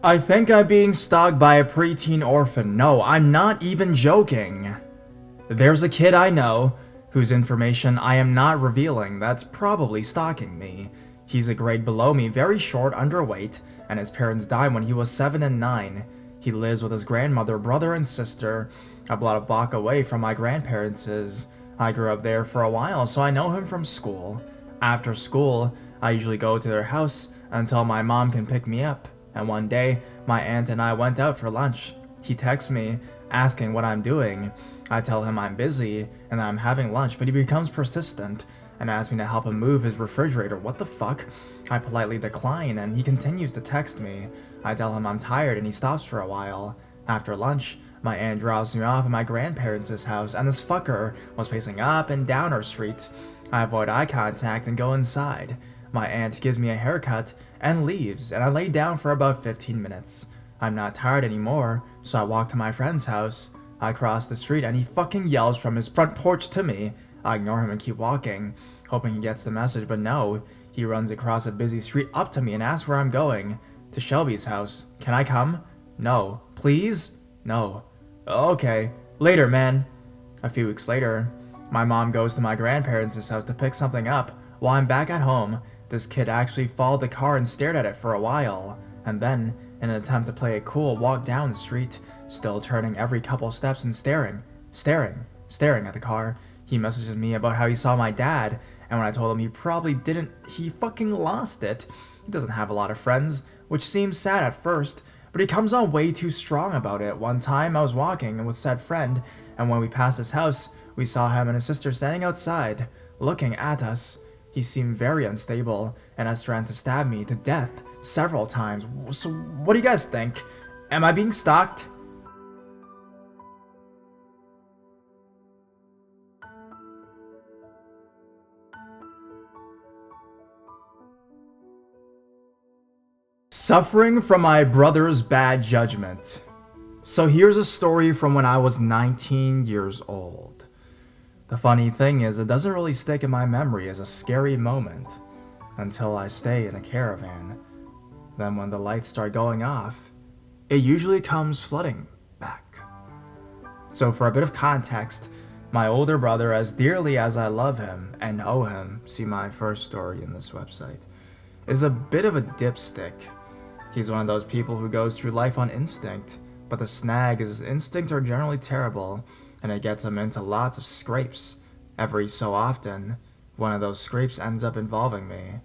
I think I'm being stalked by a preteen orphan. No, I'm not even joking. There's a kid I know, whose information I am not revealing, that's probably stalking me. He's a grade below me, very short, underweight, and his parents died when he was 7 and 9. He lives with his grandmother, brother, and sister, about a block away from my grandparents'. I grew up there for a while, so I know him from school. After school, I usually go to their house until my mom can pick me up. And one day, my aunt and I went out for lunch. He texts me, asking what I'm doing. I tell him I'm busy and that I'm having lunch, but he becomes persistent and asks me to help him move his refrigerator. What the fuck? I politely decline and he continues to text me. I tell him I'm tired and he stops for a while. After lunch, my aunt drops me off at my grandparents' house and this fucker was pacing up and down our street. I avoid eye contact and go inside. My aunt gives me a haircut and leaves, and I lay down for about 15 minutes. I'm not tired anymore, so I walk to my friend's house. I cross the street and he fucking yells from his front porch to me. I ignore him and keep walking, hoping he gets the message, but no. He runs across a busy street up to me and asks where I'm going. To Shelby's house. Can I come? No. Please? No. Okay. Later, man. A few weeks later, my mom goes to my grandparents' house to pick something up. While I'm back at home, this kid actually followed the car and stared at it for a while, and then, in an attempt to play it cool, walked down the street, still turning every couple steps and staring at the car. He messages me about how he saw my dad, and when I told him he probably didn't, he fucking lost it. He doesn't have a lot of friends, which seems sad at first, but he comes on way too strong about it. One time I was walking with said friend, and when we passed his house, we saw him and his sister standing outside, looking at us. He seemed very unstable, and has threatened to stab me to death several times. So what do you guys think? Am I being stalked? Suffering from my brother's bad judgment. So here's a story from when I was 19 years old. The funny thing is, it doesn't really stick in my memory as a scary moment until I stay in a caravan. Then when the lights start going off, it usually comes flooding back. So for a bit of context, my older brother, as dearly as I love him and owe him, see my first story in this website, is a bit of a dipstick. He's one of those people who goes through life on instinct, but the snag is his instincts are generally terrible, and it gets him into lots of scrapes. Every so often, one of those scrapes ends up involving me.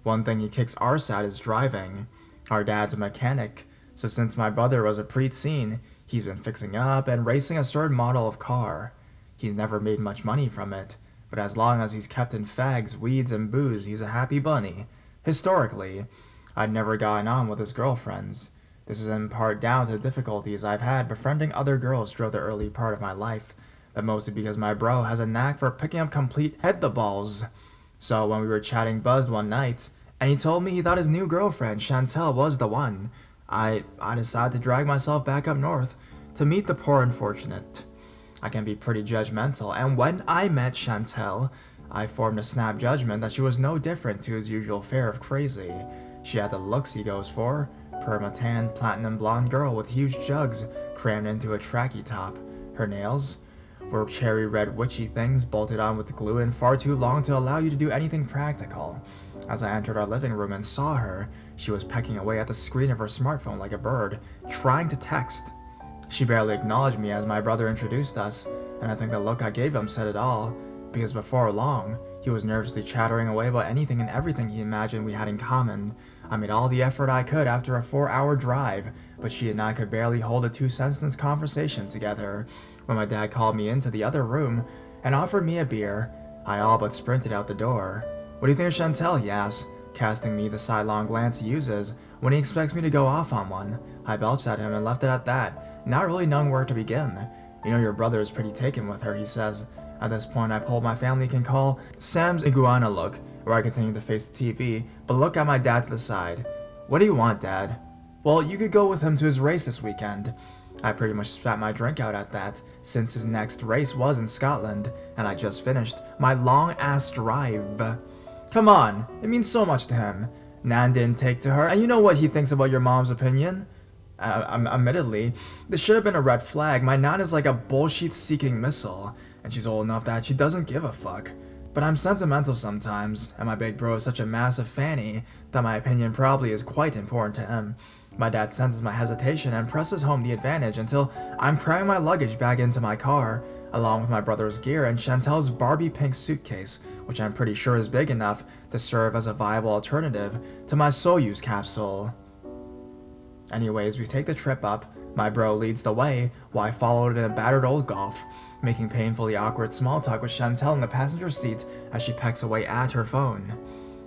One thing he kicks arse at is driving. Our dad's a mechanic, so since my brother was a preteen, he's been fixing up and racing a certain model of car. He's never made much money from it, but as long as he's kept in fags, weeds, and booze, he's a happy bunny. Historically, I'd never gotten on with his girlfriends. This is in part down to the difficulties I've had befriending other girls throughout the early part of my life, but mostly because my bro has a knack for picking up complete head-the-balls. So when we were chatting buzzed one night, and he told me he thought his new girlfriend, Chantel, was the one, I decided to drag myself back up north to meet the poor unfortunate. I can be pretty judgmental, and when I met Chantel, I formed a snap judgment that she was no different to his usual fare of crazy. She had the looks he goes for, perma-tan, platinum blonde girl with huge jugs crammed into a tracky top. Her nails were cherry red witchy things bolted on with glue and far too long to allow you to do anything practical. As I entered our living room and saw her, she was pecking away at the screen of her smartphone like a bird, trying to text. She barely acknowledged me as my brother introduced us, and I think the look I gave him said it all, because before long, he was nervously chattering away about anything and everything he imagined we had in common. I made all the effort I could after a 4-hour drive, but she and I could barely hold a 2-sentence conversation together. When my dad called me into the other room and offered me a beer, I all but sprinted out the door. "What do you think of Chantel?" he asked, casting me the sidelong glance he uses when he expects me to go off on one. I belched at him and left it at that, not really knowing where to begin. "You know your brother is pretty taken with her," he says. At this point, I pulled my family can call Sam's iguana look, where I continue to face the TV, but look at my dad to the side. "What do you want, Dad?" "Well, you could go with him to his race this weekend." I pretty much spat my drink out at that, since his next race was in Scotland, and I just finished my long-ass drive. "Come on, it means so much to him. Nan didn't take to her, and you know what he thinks about your mom's opinion." Admittedly, this should have been a red flag. My nan is like a bullshit-seeking missile, and she's old enough that she doesn't give a fuck. But I'm sentimental sometimes, and my big bro is such a massive fanny that my opinion probably is quite important to him. My dad senses my hesitation and presses home the advantage until I'm cramming my luggage back into my car, along with my brother's gear and Chantel's Barbie pink suitcase, which I'm pretty sure is big enough to serve as a viable alternative to my Soyuz capsule. Anyways, we take the trip up. My bro leads the way, while I followed in a battered old Golf, making painfully awkward small talk with Chantel in the passenger seat as she pecks away at her phone.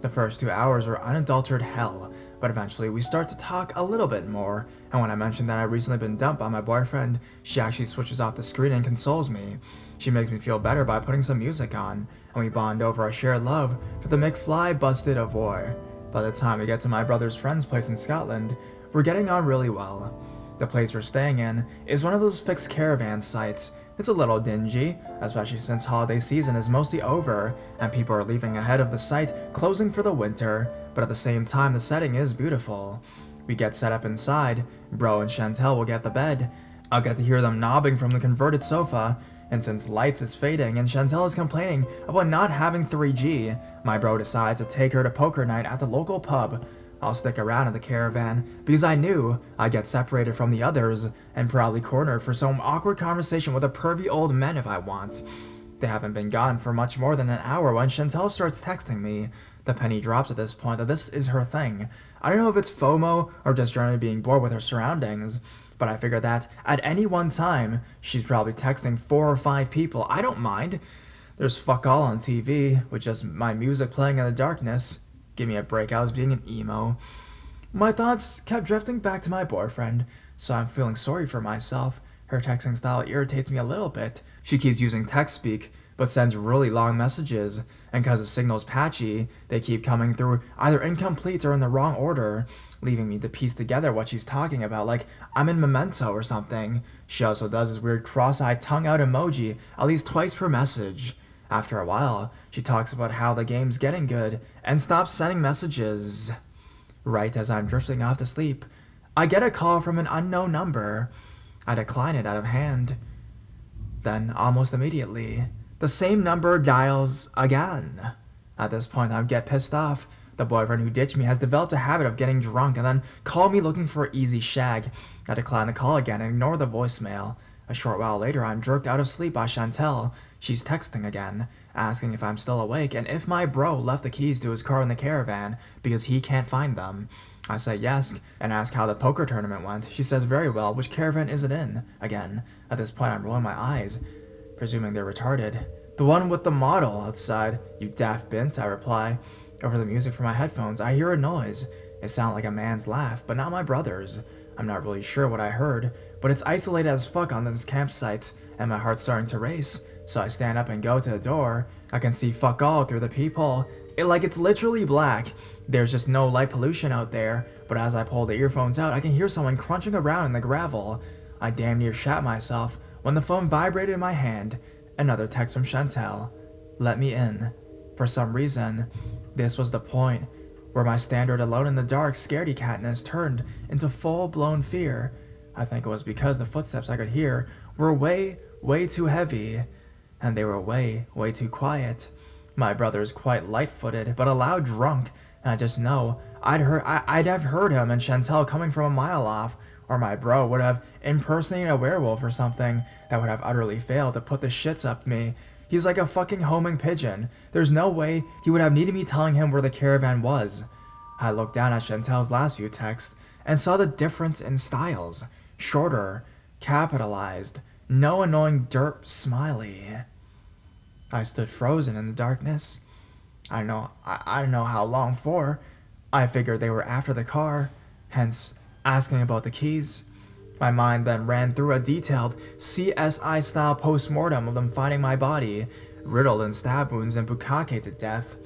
The first 2 hours were unadulterated hell, but eventually we start to talk a little bit more, and when I mention that I've recently been dumped by my boyfriend, she actually switches off the screen and consoles me. She makes me feel better by putting some music on, and we bond over our shared love for the McFly busted of war. By the time we get to my brother's friend's place in Scotland, we're getting on really well. The place we're staying in is one of those fixed caravan sites. It's a little dingy, especially since holiday season is mostly over and people are leaving ahead of the site closing for the winter, but at the same time the setting is beautiful. We get set up inside, bro and Chantel will get the bed. I'll get to hear them knobbing from the converted sofa, and since lights is fading and Chantel is complaining about not having 3G, my bro decides to take her to poker night at the local pub. I'll stick around at the Caravan because I knew I'd get separated from the others and probably cornered for some awkward conversation with a pervy old man if I want. They haven't been gone for much more than an hour when Chantel starts texting me. The penny drops at this point that this is her thing. I don't know if it's FOMO or just generally being bored with her surroundings, but I figure that at any one time, she's probably texting 4 or 5 people. I don't mind. There's fuck all on TV, with just my music playing in the darkness. Give me a break, I was being an emo. My thoughts kept drifting back to my boyfriend, so I'm feeling sorry for myself. Her texting style irritates me a little bit. She keeps using text speak, but sends really long messages, and cause the signal's patchy, they keep coming through either incomplete or in the wrong order, leaving me to piece together what she's talking about, like I'm in Memento or something. She also does this weird cross-eyed tongue-out emoji at least twice per message. After a while, she talks about how the game's getting good and stops sending messages. Right as I'm drifting off to sleep, I get a call from an unknown number. I decline it out of hand. Then, almost immediately, the same number dials again. At this point, I get pissed off. The boyfriend who ditched me has developed a habit of getting drunk and then call me looking for an easy shag. I decline the call again and ignore the voicemail. A short while later, I'm jerked out of sleep by Chantel. She's texting again, asking if I'm still awake and if my bro left the keys to his car in the Caravan because he can't find them. I say yes and ask how the poker tournament went. She says very well, which Caravan is it in? Again, at this point I'm rolling my eyes, presuming they're retarded. The one with the model outside, you daft bint, I reply. Over the music from my headphones, I hear a noise. It sounded like a man's laugh, but not my brother's. I'm not really sure what I heard, but it's isolated as fuck on this campsite, and my heart's starting to race. So I stand up and go to the door. I can see fuck all through the peephole. It's literally black. There's just no light pollution out there, but as I pull the earphones out, I can hear someone crunching around in the gravel. I damn near shat myself when the phone vibrated in my hand. Another text from Chantel. Let me in. For some reason, this was the point where my standard alone in the dark scaredy-catness turned into full-blown fear. I think it was because the footsteps I could hear were way, way too heavy, and they were way, way too quiet. My brother's quite light-footed, but a loud drunk, and I just know I'd have heard him and Chantel coming from a mile off, or my bro would have impersonated a werewolf or something that would have utterly failed to put the shits up me. He's like a fucking homing pigeon. There's no way he would have needed me telling him where the Caravan was. I looked down at Chantel's last few texts and saw the difference in styles. Shorter, capitalized, no annoying derp smiley. I stood frozen in the darkness. I don't know how long for. I figured they were after the car, hence asking about the keys. My mind then ran through a detailed CSI-style post-mortem of them finding my body, riddled in stab wounds and bukkake to death.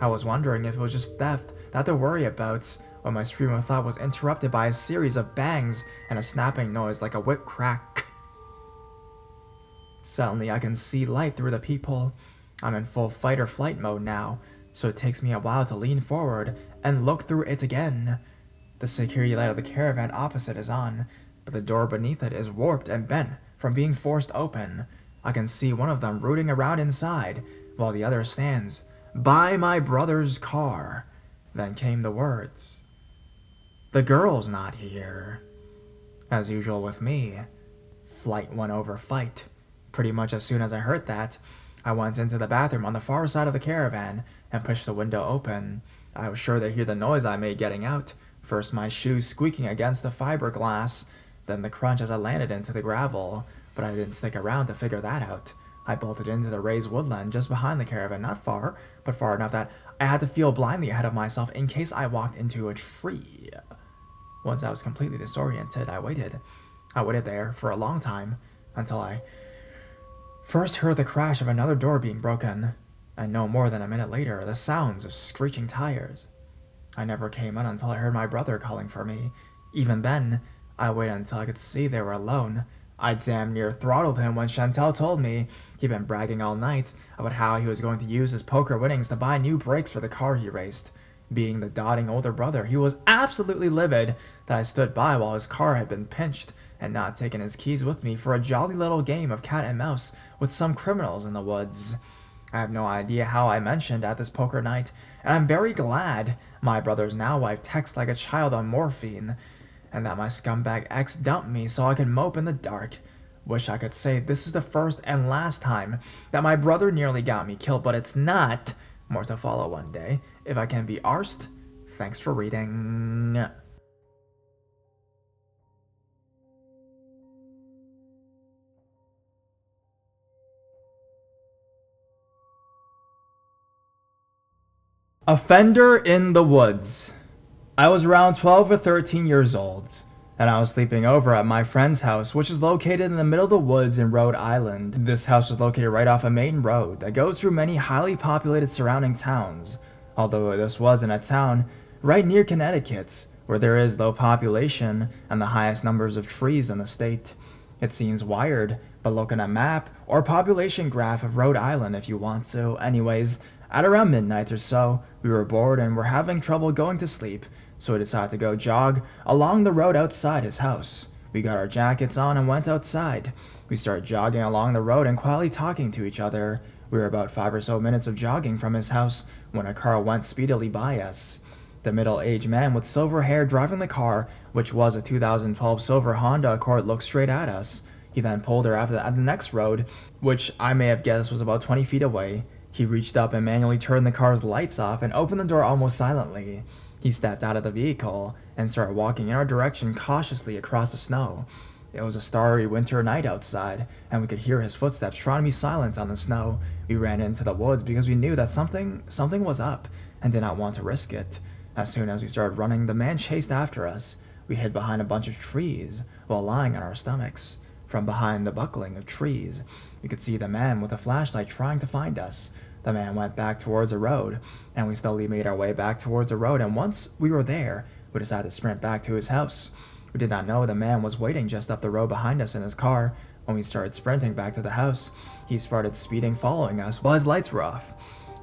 I was wondering if it was just theft that to worry about, when my stream of thought was interrupted by a series of bangs and a snapping noise like a whip crack. Suddenly I can see light through the peephole. I'm in full fight or flight mode now, so it takes me a while to lean forward and look through it again. The security light of the caravan opposite is on, but the door beneath it is warped and bent from being forced open. I can see one of them rooting around inside, while the other stands by my brother's car. Then came the words, "The girl's not here." As usual with me, flight went over fight. Pretty much as soon as I heard that, I went into the bathroom on the far side of the caravan and pushed the window open. I was sure they'd hear the noise I made getting out. First my shoes squeaking against the fiberglass, then the crunch as I landed into the gravel. But I didn't stick around to figure that out. I bolted into the raised woodland just behind the caravan, not far, but far enough that I had to feel blindly ahead of myself in case I walked into a tree. Once I was completely disoriented, I waited. I waited there for a long time, until I first heard the crash of another door being broken, and no more than a minute later, the sounds of screeching tires. I never came in until I heard my brother calling for me. Even then, I waited until I could see they were alone. I damn near throttled him when Chantel told me he'd been bragging all night about how he was going to use his poker winnings to buy new brakes for the car he raced. Being the doting older brother, he was absolutely livid that I stood by while his car had been pinched and not taken his keys with me for a jolly little game of cat and mouse with some criminals in the woods. I have no idea how I mentioned at this poker night, and I'm very glad my brother's now wife texts like a child on morphine, and that my scumbag ex dumped me so I could mope in the dark. Wish I could say this is the first and last time that my brother nearly got me killed, but it's not. More to follow one day. If I can be arsed, thanks for reading. A Fender in the woods. I was around 12 or 13 years old, and I was sleeping over at my friend's house, which is located in the middle of the woods in Rhode Island. This house was located right off a main road that goes through many highly populated surrounding towns, although this was in a town right near Connecticut, where there is low population and the highest numbers of trees in the state. It seems wired, but look at a map or population graph of Rhode Island if you want to. Anyways, at around midnight or so, we were bored and were having trouble going to sleep, so we decided to go jog along the road outside his house. We got our jackets on and went outside. We started jogging along the road and quietly talking to each other. We were about 5 or so minutes of jogging from his house when a car went speedily by us. The middle-aged man with silver hair driving the car, which was a 2012 silver Honda Accord, looked straight at us. He then pulled her after at the next road, which I may have guessed was about 20 feet away. He reached up and manually turned the car's lights off and opened the door almost silently. He stepped out of the vehicle and started walking in our direction cautiously across the snow. It was a starry winter night outside, and we could hear his footsteps trying to be silent on the snow. We ran into the woods because we knew that something was up and did not want to risk it. As soon as we started running, the man chased after us. We hid behind a bunch of trees while lying on our stomachs. From behind the buckling of trees, we could see the man with a flashlight trying to find us. The man went back towards the road, and we slowly made our way back towards the road, and once we were there, we decided to sprint back to his house. We did not know the man was waiting just up the road behind us in his car. When we started sprinting back to the house, he started speeding following us while his lights were off.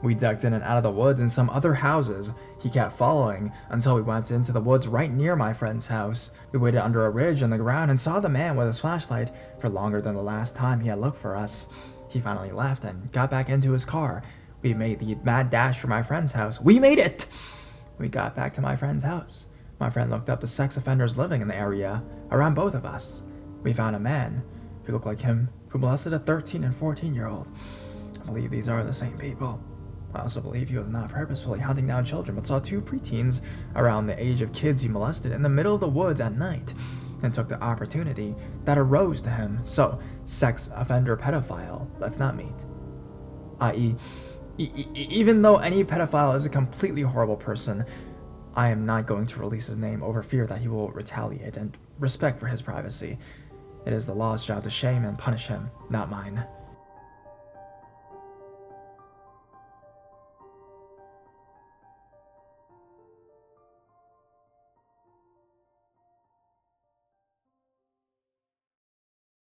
We ducked in and out of the woods and some other houses. He kept following until we went into the woods right near my friend's house. We waited under a ridge on the ground and saw the man with his flashlight for longer than the last time he had looked for us. He finally left and got back into his car. We made the mad dash for my friend's house. We made it! We got back to my friend's house. My friend looked up the sex offenders living in the area around both of us. We found a man who looked like him who molested a 13 and 14-year-old. I believe these are the same people. I also believe he was not purposefully hunting down children, but saw 2 preteens around the age of kids he molested in the middle of the woods at night and took the opportunity that arose to him. So, sex offender pedophile, let's not meet. I.e., even though any pedophile is a completely horrible person, I am not going to release his name over fear that he will retaliate and respect for his privacy. It is the law's job to shame and punish him, not mine.